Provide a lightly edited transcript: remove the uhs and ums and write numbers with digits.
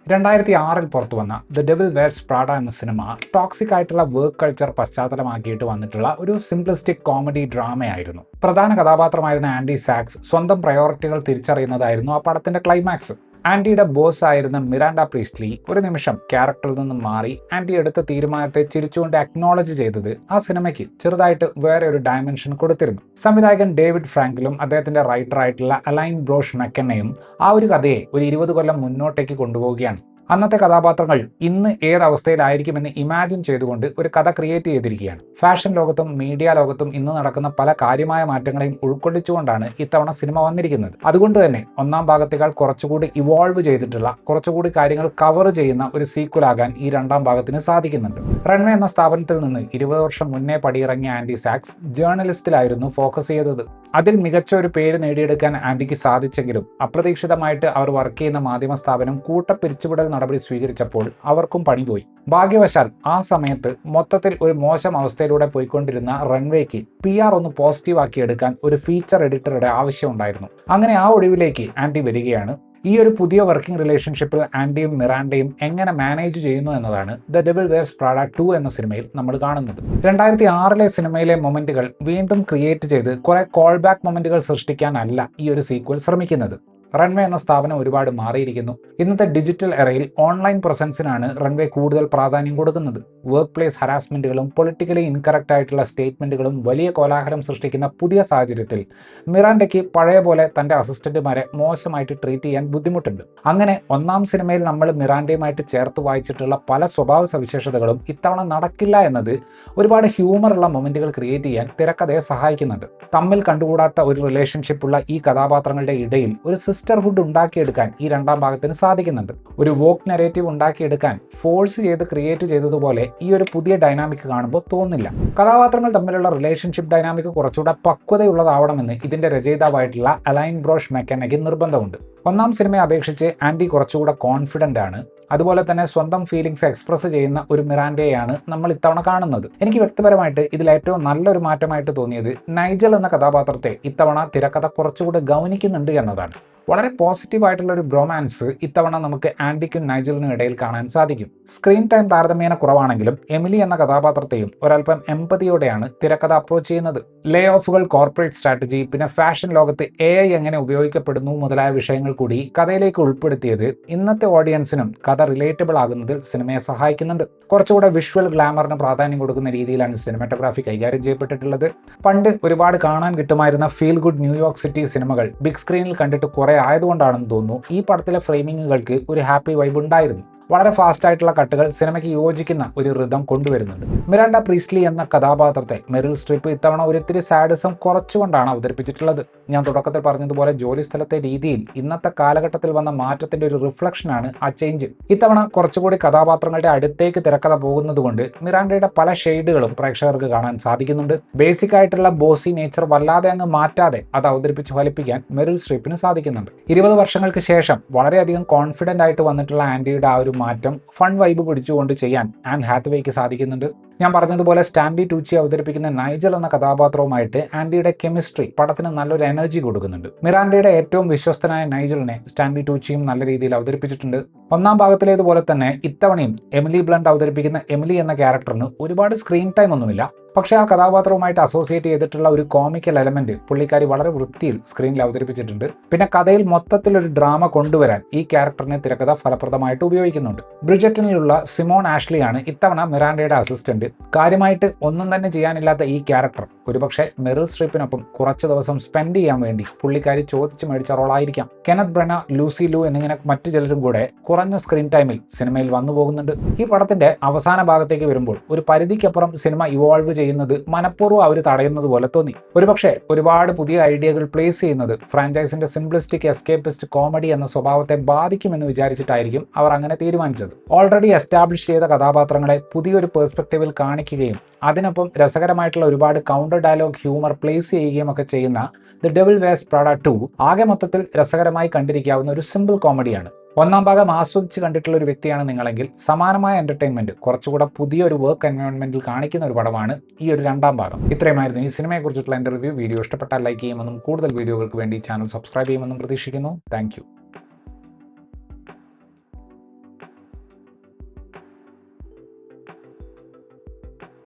2006 പുറത്തു വന്ന the devil wears Prada എന്ന സിനിമ ടോക്സിക് ആയിട്ടുള്ള വർക്ക് കൾച്ചർ പശ്ചാത്തലമാക്കിയിട്ട് വന്നിട്ടുള്ള ഒരു സിംപ്ലിസ്റ്റിക് കോമഡി ഡ്രാമയായിരുന്നു. പ്രധാന കഥാപാത്രമായിരുന്ന ആൻഡി സാക്സ് സ്വന്തം പ്രയോറിറ്റികൾ തിരിച്ചറിയുന്നതായിരുന്നു ആ പടത്തിന്റെ ക്ലൈമാക്സ്. ആൻഡിയുടെ ബോസ് ആയിരുന്ന മിറാൻഡ പ്രീസ്റ്റ്ലി ഒരു നിമിഷം ക്യാരക്ടറിൽ നിന്നും മാറി ആൻഡി എടുത്ത തീരുമാനത്തെ ചിരിച്ചുകൊണ്ട് അക്നോളജ് ചെയ്തത് ആ സിനിമയ്ക്ക് ചെറുതായിട്ട് വേറെ ഒരു ഡയമെൻഷൻ കൊടുത്തിരുന്നു. സംവിധായകൻ ഡേവിഡ് ഫ്രാങ്കിലും അദ്ദേഹത്തിന്റെ റൈറ്റർ ആയിട്ടുള്ള അലൈൻ ബ്രോഷ് മെക്കന്നയും ആ ഒരു കഥയെ ഒരു 20 കൊല്ലം മുന്നോട്ടേക്ക് കൊണ്ടുപോവുകയാണ്. അന്നത്തെ കഥാപാത്രങ്ങൾ ഇന്ന് ഏതവസ്ഥയിലായിരിക്കുമെന്ന് ഇമാജിൻ ചെയ്തുകൊണ്ട് ഒരു കഥ ക്രിയേറ്റ് ചെയ്തിരിക്കുകയാണ്. ഫാഷൻ ലോകത്തും മീഡിയ ലോകത്തും ഇന്ന് നടക്കുന്ന പല കാര്യമായ മാറ്റങ്ങളെയും ഉൾക്കൊള്ളിച്ചുകൊണ്ടാണ് ഇത്തവണ സിനിമ വന്നിരിക്കുന്നത്. അതുകൊണ്ട് തന്നെ ഒന്നാം ഭാഗത്തേക്കാൾ കുറച്ചുകൂടി ഇവോൾവ് ചെയ്തിട്ടുള്ള കുറച്ചുകൂടി കാര്യങ്ങൾ കവർ ചെയ്യുന്ന ഒരു സീക്വലാകാൻ ഈ രണ്ടാം ഭാഗത്തിന് സാധിക്കുന്നുണ്ട്. റൺവേ എന്ന സ്ഥാപനത്തിൽ നിന്ന് 20 വർഷം മുന്നേ പടിയിറങ്ങിയ ആൻഡി സാക്സ് ജേർണലിസ്റ്റിലായിരുന്നു ഫോക്കസ് ചെയ്തത്. അതിൽ മികച്ച ഒരു പേര് നേടിയെടുക്കാൻ ആൻഡിക്ക് സാധിച്ചെങ്കിലും അപ്രതീക്ഷിതമായിട്ട് അവർ വർക്ക് ചെയ്യുന്ന മാധ്യമ സ്ഥാപനം കൂട്ടപ്പിരിച്ചുവിടൽ നടപടി സ്വീകരിച്ചപ്പോൾ അവർക്കും പണിപോയി. ഭാഗ്യവശാൽ ആ സമയത്ത് മൊത്തത്തിൽ ഒരു മോശം അവസ്ഥയിലൂടെ പോയിക്കൊണ്ടിരുന്ന റൺവേക്ക് PR ഒന്ന് പോസിറ്റീവ് ആക്കി എടുക്കാൻ ഒരു ഫീച്ചർ എഡിറ്ററുടെ ആവശ്യമുണ്ടായിരുന്നു. അങ്ങനെ ആ ഒഴിവിലേക്ക് ആൻഡി വരികയാണ്. ഈ ഒരു പുതിയ വർക്കിംഗ് റിലേഷൻഷിപ്പിൽ ആൻഡിയും മിറാൻഡയും എങ്ങനെ മാനേജ് ചെയ്യുന്നു എന്നതാണ് ദ ഡെവിൽ വെയർസ് പ്രാഡ 2 എന്ന സിനിമയിൽ നമ്മൾ കാണുന്നത്. 2006 സിനിമയിലെ മൊമെന്റുകൾ വീണ്ടും ക്രിയേറ്റ് ചെയ്ത് കുറെ കോൾ ബാക്ക് മൊമെന്റുകൾ സൃഷ്ടിക്കാനല്ല ഈ ഒരു സീക്വൽ ശ്രമിക്കുന്നത്. റൺവേ എന്ന സ്ഥാപനം ഒരുപാട് മാറിയിരിക്കുന്നു. ഇന്നത്തെ ഡിജിറ്റൽ എറയിൽ ഓൺലൈൻ പ്രസൻസിനാണ് റൺവേ കൂടുതൽ പ്രാധാന്യം കൊടുക്കുന്നത്. വർക്ക് പ്ലേസ് ഹരാസ്മെന്റുകളും പൊളിറ്റിക്കലി ഇൻകറക്റ്റ് ആയിട്ടുള്ള സ്റ്റേറ്റ്മെന്റുകളും വലിയ കോലാഹലം സൃഷ്ടിക്കുന്ന പുതിയ സാഹചര്യത്തിൽ മിറാൻഡയ്ക്ക് പഴയ പോലെ തന്റെ അസിസ്റ്റന്റുമാരെ മോശമായിട്ട് ട്രീറ്റ് ചെയ്യാൻ ബുദ്ധിമുട്ടുണ്ട്. അങ്ങനെ ഒന്നാം സിനിമയിൽ നമ്മൾ മിറാൻഡയുമായിട്ട് ചേർത്ത് വായിച്ചിട്ടുള്ള പല സ്വഭാവ സവിശേഷതകളും ഇത്തവണ നടക്കില്ല എന്നത് ഒരുപാട് ഹ്യൂമറുള്ള മൊമെന്റുകൾ ക്രിയേറ്റ് ചെയ്യാൻ തിരക്കഥയെ സഹായിക്കുന്നുണ്ട്. തമ്മിൽ കണ്ടുകൂടാത്ത ഒരു റിലേഷൻഷിപ്പുള്ള ഈ കഥാപാത്രങ്ങളുടെ ഇടയിൽ ഒരു സിസ്റ്റർഹുഡ് ഉണ്ടാക്കിയെടുക്കാൻ ഈ രണ്ടാം ഭാഗത്തിന് സാധിക്കുന്നുണ്ട്. ഒരു വോക്ക് നെറേറ്റീവ് ഉണ്ടാക്കിയെടുക്കാൻ ഫോഴ്സ് ചെയ്ത് ക്രിയേറ്റ് ചെയ്തതുപോലെ ഈ ഒരു പുതിയ ഡൈനാമിക് കാണുമ്പോൾ തോന്നില്ല. കഥാപാത്രങ്ങൾ തമ്മിലുള്ള റിലേഷൻഷിപ്പ് ഡൈനാമിക് കുറച്ചുകൂടെ പക്വതയുള്ളതാവണമെന്ന് ഇതിന്റെ രചയിതാവായിട്ടുള്ള അലൈൻ ബ്രോഷ് മെക്കന്നയ്ക്ക് നിർബന്ധമുണ്ട്. ഒന്നാം സിനിമയെ അപേക്ഷിച്ച് ആൻഡി കുറച്ചുകൂടെ കോൺഫിഡന്റ് ആണ്. അതുപോലെ തന്നെ സ്വന്തം ഫീലിംഗ്സ് എക്സ്പ്രസ് ചെയ്യുന്ന ഒരു മിറാൻഡയെയാണ് നമ്മൾ ഇത്തവണ കാണുന്നത്. എനിക്ക് വ്യക്തിപരമായിട്ട് ഇതിൽ ഏറ്റവും നല്ലൊരു മാറ്റമായിട്ട് തോന്നിയത് നൈജൽ എന്ന കഥാപാത്രത്തെ ഇത്തവണ തിരക്കഥ കുറച്ചുകൂടെ ഗൗനിക്കുന്നുണ്ട് എന്നതാണ്. വളരെ പോസിറ്റീവ് ആയിട്ടുള്ള ഒരു ബ്രോമാൻസ് ഇത്തവണ നമുക്ക് ആൻഡിക്കും നൈജലിനും ഇടയിൽ കാണാൻ സാധിക്കും. സ്ക്രീൻ ടൈം താരതമ്യേന കുറവാണെങ്കിലും എമിലി എന്ന കഥാപാത്രത്തെയും ഒരൽപ്പം എംപതിയോടെയാണ് തിരക്കഥ അപ്രോച്ച് ചെയ്യുന്നത്. ലേ ഓഫുകൾ, കോർപ്പറേറ്റ് സ്ട്രാറ്റജി, പിന്നെ ഫാഷൻ ലോകത്ത് AI എങ്ങനെ ഉപയോഗിക്കപ്പെടുന്നു മുതലായ വിഷയങ്ങൾ കൂടി കഥയിലേക്ക് ഉൾപ്പെടുത്തിയത് ഇന്നത്തെ ഓഡിയൻസിനും കഥ റിലേറ്റബിൾ ആകുന്നതിൽ സിനിമയെ സഹായിക്കുന്നുണ്ട്. കുറച്ചുകൂടെ വിഷ്വൽ ഗ്ലാമറിന് പ്രാധാന്യം കൊടുക്കുന്ന രീതിയിലാണ് സിനിമാറ്റോഗ്രാഫി കൈകാര്യം ചെയ്യപ്പെട്ടിട്ടുള്ളത്. പണ്ട് ഒരുപാട് കാണാൻ കിട്ടുമായിരുന്ന ഫീൽ ഗുഡ് ന്യൂയോർക്ക് സിറ്റി സിനിമകൾ ബിഗ് സ്ക്രീനിൽ കണ്ടിട്ട് കുറെ ആയതുകൊണ്ടാണെന്ന് തോന്നുന്നു ഈ പടത്തിലെ ഫ്രെയിമിങ്ങുകൾക്ക് ഒരു ഹാപ്പി വൈബ് ഉണ്ടായിരുന്നു. വളരെ ഫാസ്റ്റ് ആയിട്ടുള്ള കട്ടുകൾ സിനിമയ്ക്ക് യോജിക്കുന്ന ഒരു റിതം കൊണ്ടുവരുന്നുണ്ട്. മിറാൻഡ പ്രീസ്റ്റ്ലി എന്ന കഥാപാത്രത്തെ മെറിൽ സ്ട്രിപ്പ് ഇത്തവണ ഒരിത്തിരി സാഡിസം കുറച്ചുകൊണ്ടാണ് അവതരിപ്പിച്ചിട്ടുള്ളത്. ഞാൻ തുടക്കത്തിൽ പറഞ്ഞതുപോലെ ജോലി സ്ഥലത്തെ രീതിയിൽ ഇന്നത്തെ കാലഘട്ടത്തിൽ വന്ന മാറ്റത്തിന്റെ ഒരു റിഫ്ലക്ഷനാണ് ആ ചേഞ്ച്. ഇത്തവണ കുറച്ചുകൂടി കഥാപാത്രങ്ങളുടെ അടുത്തേക്ക് തിരക്കഥ പോകുന്നത് കൊണ്ട് മിറാൻഡയുടെ പല ഷെയ്ഡുകളും പ്രേക്ഷകർക്ക് കാണാൻ സാധിക്കുന്നുണ്ട്. ബേസിക് ആയിട്ടുള്ള ബോസി നേച്ചർ വല്ലാതെ അങ്ങ് മാറ്റാതെ അത് അവതരിപ്പിച്ച് ഫലിപ്പിക്കാൻ മെറിൽ സ്ട്രിപ്പിന് സാധിക്കുന്നുണ്ട്. 20 വർഷങ്ങൾക്ക് ശേഷം വളരെയധികം കോൺഫിഡന്റ് ആയിട്ട് വന്നിട്ടുള്ള ആൻഡിയുടെ ആ ഒരു മാറ്റം ഫൺ വൈബ് പിടിച്ചുകൊണ്ട് ചെയ്യാൻ ആൻ ഹാത്വേക്ക് സാധിക്കുന്നുണ്ട്. ഞാൻ പറഞ്ഞതുപോലെ സ്റ്റാൻലി ടൂച്ചി അവതരിപ്പിക്കുന്ന നൈജൽ എന്ന കഥാപാത്രവുമായിട്ട് ആൻഡിയുടെ കെമിസ്ട്രി പടത്തിന് നല്ലൊരു എനർജി കൊടുക്കുന്നുണ്ട്. മിറാൻഡയുടെ ഏറ്റവും വിശ്വസ്തനായ നൈജലിനെ സ്റ്റാൻലി ടൂച്ചിയും നല്ല രീതിയിൽ അവതരിപ്പിച്ചിട്ടുണ്ട്. ഒന്നാം ഭാഗത്തിലേതുപോലെ തന്നെ ഇത്തവണയും എമിലി ബ്ലണ്ട് അവതരിപ്പിക്കുന്ന എമിലി എന്ന ക്യാരക്ടറിന് ഒരുപാട് സ്ക്രീൻ ടൈം ഒന്നുമില്ല. പക്ഷേ ആ കഥാപാത്രവുമായിട്ട് അസോസിയേറ്റ് ചെയ്തിട്ടുള്ള ഒരു കോമിക്കൽ എലമെന്റ് പുള്ളിക്കാരി വളരെ വൃത്തിയിൽ സ്ക്രീനിൽ അവതരിപ്പിച്ചിട്ടുണ്ട്. പിന്നെ കഥയിൽ മൊത്തത്തിൽ ഒരു ഡ്രാമ കൊണ്ടുവരാൻ ഈ ക്യാരക്ടറിനെ തിരക്കഥ ഫലപ്രദമായിട്ട് ഉപയോഗിക്കുന്നുണ്ട്. ബ്രിഡ്ജറ്റനിലുള്ള സിമോൺ ആഷ്ലിയാണ് ഇത്തവണ മിറാൻഡയുടെ അസിസ്റ്റന്റ്. കാര്യമായിട്ട് ഒന്നും തന്നെ ചെയ്യാനില്ലാത്ത ഈ ക്യാരക്ടർ ഒരുപക്ഷെ മെറിൽ സ്ട്രിപ്പിനൊപ്പം കുറച്ച് ദിവസം സ്പെൻഡ് ചെയ്യാൻ വേണ്ടി പുള്ളിക്കാരി ചോദിച്ചു മേടിച്ച റോളായിരിക്കാം. കെനത്ത് ബ്രന, ലൂസി ലൂ എന്നിങ്ങനെ മറ്റു ചിലരും കൂടെ കുറഞ്ഞ സ്ക്രീൻ ടൈമിൽ സിനിമയിൽ വന്നു പോകുന്നുണ്ട്. ഈ പടത്തിന്റെ അവസാന ഭാഗത്തേക്ക് വരുമ്പോൾ ഒരു പരിധിക്കപ്പുറം സിനിമ ഇവോൾവ് ചെയ്യുന്നത് മനഃപൂർവ്വം അവർ തടയുന്നത് പോലെ തോന്നി. ഒരുപക്ഷെ ഒരുപാട് പുതിയ ഐഡിയകൾ പ്ലേസ് ചെയ്യുന്നത് ഫ്രാഞ്ചൈസിന്റെ സിംപ്ലിസ്റ്റിക് എസ്കേപ്പിസ്റ്റ് കോമഡി എന്ന സ്വഭാവത്തെ ബാധിക്കുമെന്ന് വിചാരിച്ചിട്ടായിരിക്കും അവർ അങ്ങനെ തീരുമാനിച്ചത്. ഓൾറെഡി എസ്റ്റാബ്ലിഷ് ചെയ്ത കഥാപാത്രങ്ങളെ പുതിയൊരു പെർസ്പെക്റ്റീവിൽ കാണിക്കുകയും അതിനൊപ്പം രസകരമായിട്ടുള്ള ഒരുപാട് കൗണ്ടർ ഡയലോഗ് ഹ്യൂമർ പ്ലേസ് ചെയ്യുകയും ഒക്കെ ചെയ്യുന്ന ദ ഡെവിൽ വെയർസ് പ്രാഡ 2 ആകെ മൊത്തത്തിൽ രസകരമായി കണ്ടിരിക്കാവുന്ന ഒരു സിമ്പിൾ കോമഡിയാണ്. ഒന്നാം ഭാഗം ആസ്വദിച്ച് കണ്ടിട്ടുള്ള ഒരു വ്യക്തിയാണ് നിങ്ങളെങ്കിൽ സമാനമായ എന്റർടൈൻമെന്റ് കുറച്ചുകൂടെ പുതിയൊരു വർക്ക് എൻവയോൺമെന്റിൽ കാണിക്കുന്ന ഒരു പടമാണ് ഈ ഒരു രണ്ടാം ഭാഗം. ഇത്രയുമായിരുന്നു ഈ സിനിമയെക്കുറിച്ചിട്ടുള്ള എൻ്റെ റിവ്യൂ. വീഡിയോ ഇഷ്ടപ്പെട്ടാൽ ലൈക്ക് ചെയ്യുമെന്നും കൂടുതൽ വീഡിയോകൾക്ക് വേണ്ടി ചാനൽ സബ്സ്ക്രൈബ് ചെയ്യുമെന്നും പ്രതീക്ഷിക്കുന്നു. താങ്ക്